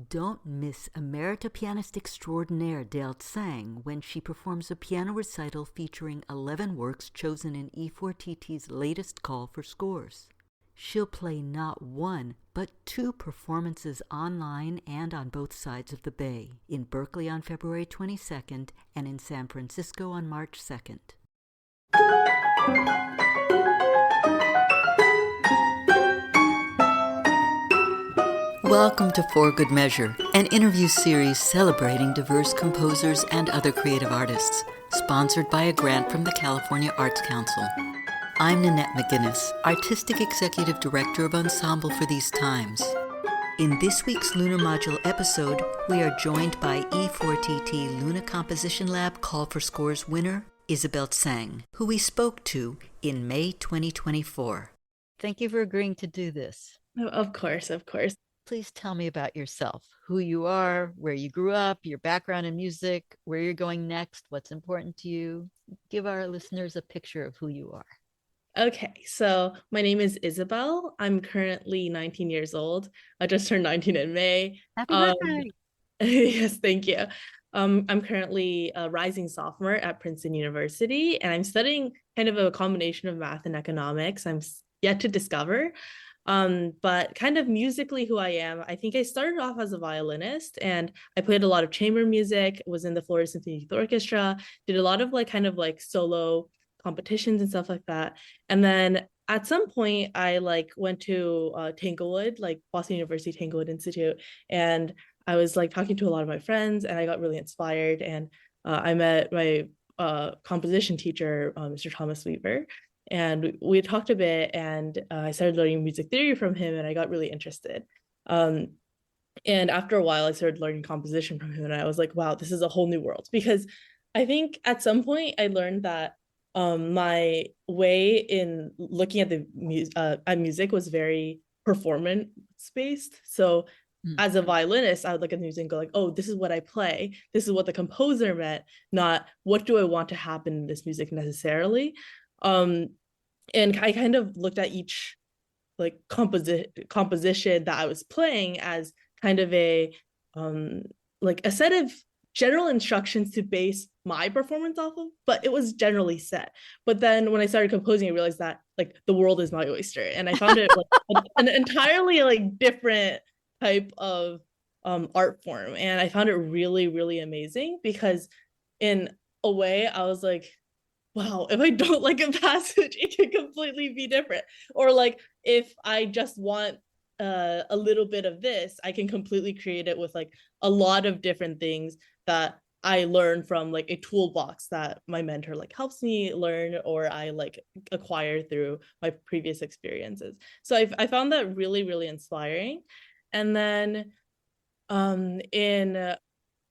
Don't miss emerita pianist extraordinaire Isabelle Tseng when she performs a piano recital featuring 11 works chosen in E4TT's latest call for scores. She'll play not one, but two performances online and on both sides of the Bay, in Berkeley on February 22nd and in San Francisco on March 2nd. Welcome to For Good Measure, an interview series celebrating diverse composers and other creative artists, sponsored by a grant from the California Arts Council. I'm Nanette McGuinness, Artistic Executive Director of Ensemble for these times. In this week's Lunar Module episode, we are joined by E4TT Lunar Composition Lab Call for Scores winner, Isabelle Tseng, who we spoke to in May 2024. Thank you for agreeing to do this. Oh, of course. Please tell me about yourself, who you are, where you grew up, your background in music, where you're going next, what's important to you. Give our listeners a picture of who you are. Okay, so my name is Isabelle. I'm currently 19 years old. I just turned 19 in May. Happy birthday! Yes, thank you. I'm currently a rising sophomore at Princeton University, and I'm studying kind of a combination of math and economics. I'm yet to discover. But kind of musically who I am, I think I started off as a violinist and I played a lot of chamber music, was in the Florida Symphony Youth Orchestra, did a lot of like solo competitions and stuff like that. And then at some point I went to Tanglewood, like Boston University Tanglewood Institute, and I was talking to a lot of my friends and I got really inspired, and I met my composition teacher, Mr. Thomas Weaver. And we talked a bit, and I started learning music theory from him, and I got really interested. And after a while, I started learning composition from him, and I was like, wow, this is a whole new world. Because I think at some point I learned that my way in looking at music was very performance-based. So as a violinist, I would look at the music and go oh, this is what I play. This is what the composer meant, not what do I want to happen in this music necessarily. And I kind of looked at each composition that I was playing as kind of a set of general instructions to base my performance off of, but it was generally set. But then when I started composing, I realized that the world is my oyster, and I found it an entirely different type of art form, and I found it really, really amazing because in a way I was like, wow, if I don't like a passage, it can completely be different. Or if I just want a little bit of this, I can completely create it with a lot of different things that I learn from a toolbox that my mentor helps me learn, or I acquire through my previous experiences. So I found that really, really inspiring. And then in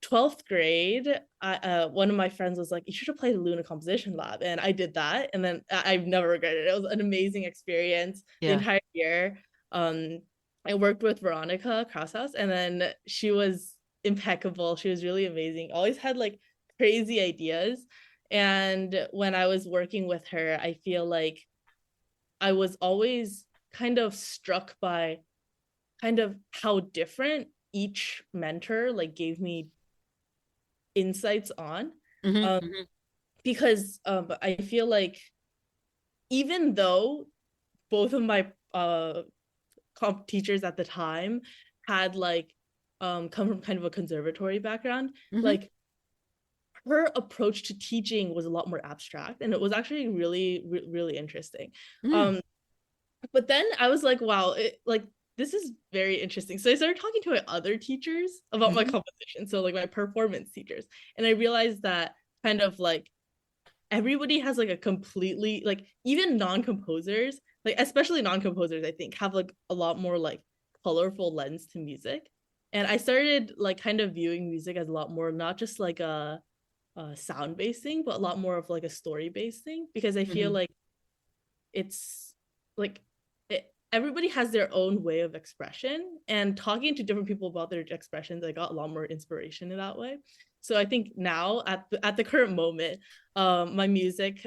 12th grade, one of my friends was like, you should have played the Lunar Composition Lab, and I did that, and then I've never regretted it. It was an amazing experience. The entire year. I worked with Veronica Kraushaus, and then she was impeccable. She was really amazing, always had crazy ideas. And when I was working with her, I feel like I was always kind of struck by kind of how different each mentor gave me insights on. Because I feel like even though both of my comp teachers at the time had come from kind of a conservatory background, her approach to teaching was a lot more abstract, and it was actually really, really interesting. But then I was like, wow, this is very interesting. So I started talking to my other teachers about my composition, so my performance teachers, and I realized that kind of everybody has a completely even non-composers, especially non-composers, I think have a lot more colorful lens to music. And I started kind of viewing music as a lot more not just a sound-based thing, but a lot more of a story-based thing, because I feel it's everybody has their own way of expression, and talking to different people about their expressions, I got a lot more inspiration in that way. So I think now at the current moment, my music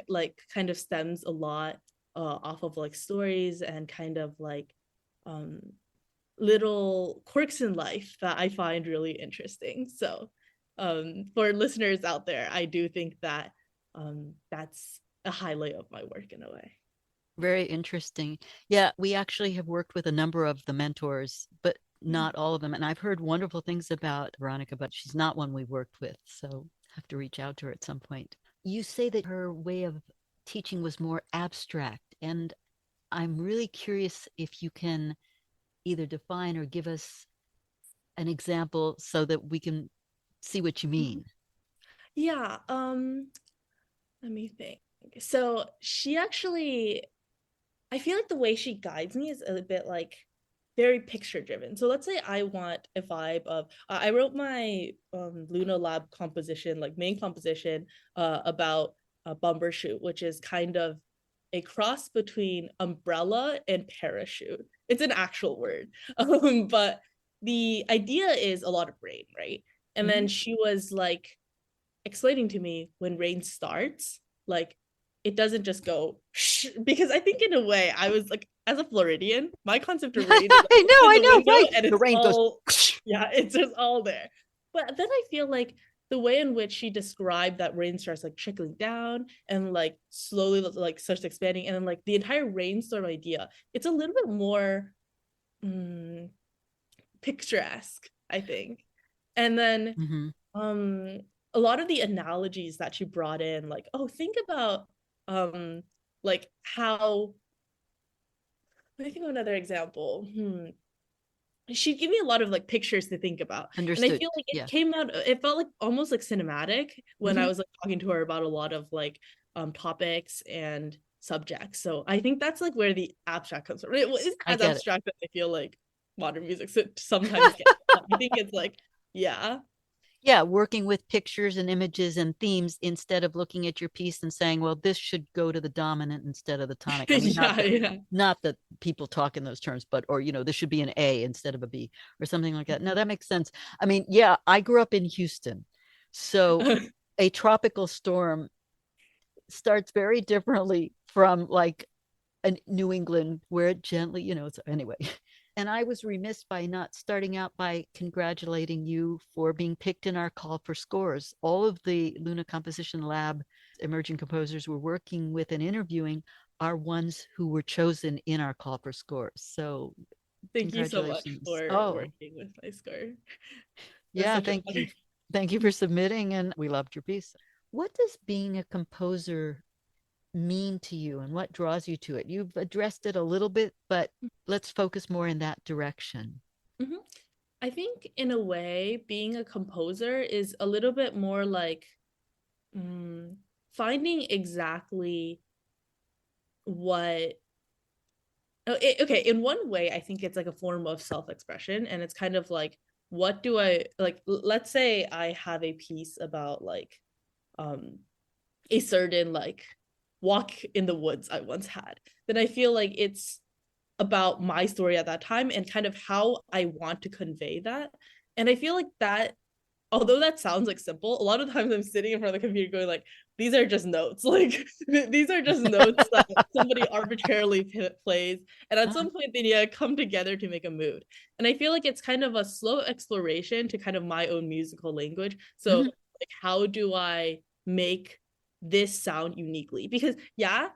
kind of stems a lot off of stories and kind of little quirks in life that I find really interesting. So for listeners out there, I do think that that's a highlight of my work in a way. Very interesting. Yeah, we actually have worked with a number of the mentors, but not all of them. And I've heard wonderful things about Veronica, but she's not one we worked with. So have to reach out to her at some point. You say that her way of teaching was more abstract. And I'm really curious if you can either define or give us an example so that we can see what you mean. Yeah. Let me think. So she actually, I feel like the way she guides me is a bit like very picture driven. So let's say I want a vibe of, I wrote my Luna Lab composition, like main composition about a Bumbershoot, which is kind of a cross between umbrella and parachute. It's an actual word. But the idea is a lot of rain, right? And then she was like explaining to me when rain starts, like it doesn't just go shh, because I think in a way I was like, as a Floridian, my concept of rain is like, I know, right? And the rain all, goes yeah, it's just all there. But then I feel like the way in which she described that rain starts like trickling down and like slowly like starts expanding, and then like the entire rainstorm idea, it's a little bit more picturesque, I think. And then a lot of the analogies that she brought in, like, oh, think about like how, let me think of another example. She'd give me a lot of like pictures to think about. Understood. And I feel like it came out, it felt like almost like cinematic when I was like talking to her about a lot of like topics and subjects. So I think that's like where the abstract comes from. It isn't as abstract as I feel like modern music sometimes gets. I think it's like, working with pictures and images and themes instead of looking at your piece and saying, well, this should go to the dominant instead of the tonic. I mean, not that people talk in those terms, but, or, this should be an A instead of a B or something like that. No, that makes sense. I mean, I grew up in Houston. So a tropical storm starts very differently from like a New England where it gently, anyway. And I was remiss by not starting out by congratulating you for being picked in our call for scores. All of the Luna Composition Lab emerging composers we're working with and interviewing are ones who were chosen in our call for scores. So thank you so much for working with my score. Thank you. Thank you for submitting, and we loved your piece. What does being a composer mean to you and what draws you to it? You've addressed it a little bit, but let's focus more in that direction. I think in a way being a composer is a little bit more like finding exactly what in one way I think it's like a form of self-expression, and it's kind of like, what do I like, let's say I have a piece about like a certain like walk in the woods I once had, then I feel like it's about my story at that time and kind of how I want to convey that. And I feel like that, although that sounds like simple, a lot of times I'm sitting in front of the computer going like, these are just notes. Like these are just notes that somebody arbitrarily plays. And at some point they come together to make a mood. And I feel like it's kind of a slow exploration to kind of my own musical language. So like, how do I make this sound uniquely? Because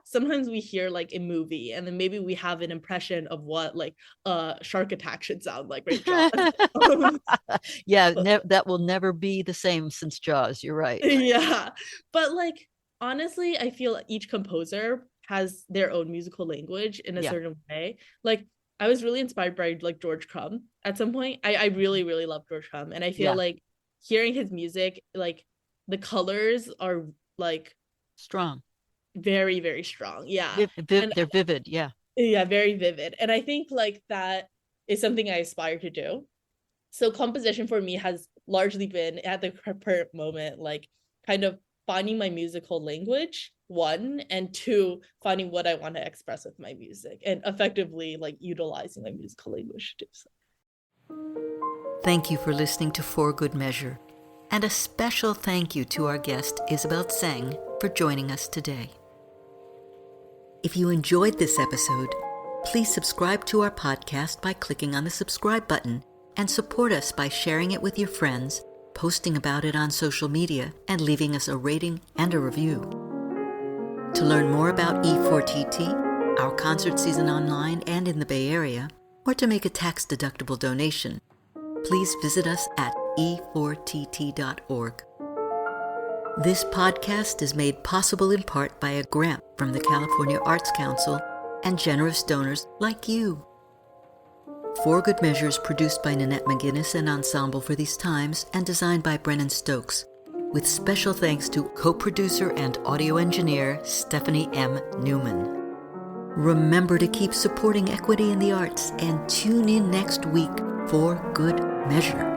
sometimes we hear like a movie and then maybe we have an impression of what like a shark attack should sound like, right? Jaws. That will never be the same since Jaws. You're right. But like honestly, I feel like each composer has their own musical language in a certain way. Like I was really inspired by like George Crumb at some point. I really love George Crumb, and I feel like hearing his music, like the colors are like strong, very strong. They're vivid. Very vivid. And I think like that is something I aspire to do. So composition for me has largely been at the current moment like kind of finding my musical language, one, and two, finding what I want to express with my music and effectively like utilizing my musical language to do so. Thank you for listening to For Good Measure. And a special thank you to our guest, Isabelle Tseng, for joining us today. If you enjoyed this episode, Please subscribe to our podcast by clicking on the subscribe button and support us by sharing it with your friends, posting about it on social media, and leaving us a rating and a review. To learn more about E4TT, our concert season online and in the Bay Area, or to make a tax-deductible donation, please visit us at e4tt.org. This podcast is made possible in part by a grant from the California Arts Council and generous donors like you. For Good Measures produced by Nanette McGuinness and Ensemble for these times and designed by Brennan Stokes, with special thanks to co-producer and audio engineer Stephanie M. Neumann. Remember to keep supporting equity in the arts and tune in next week for Good Measure.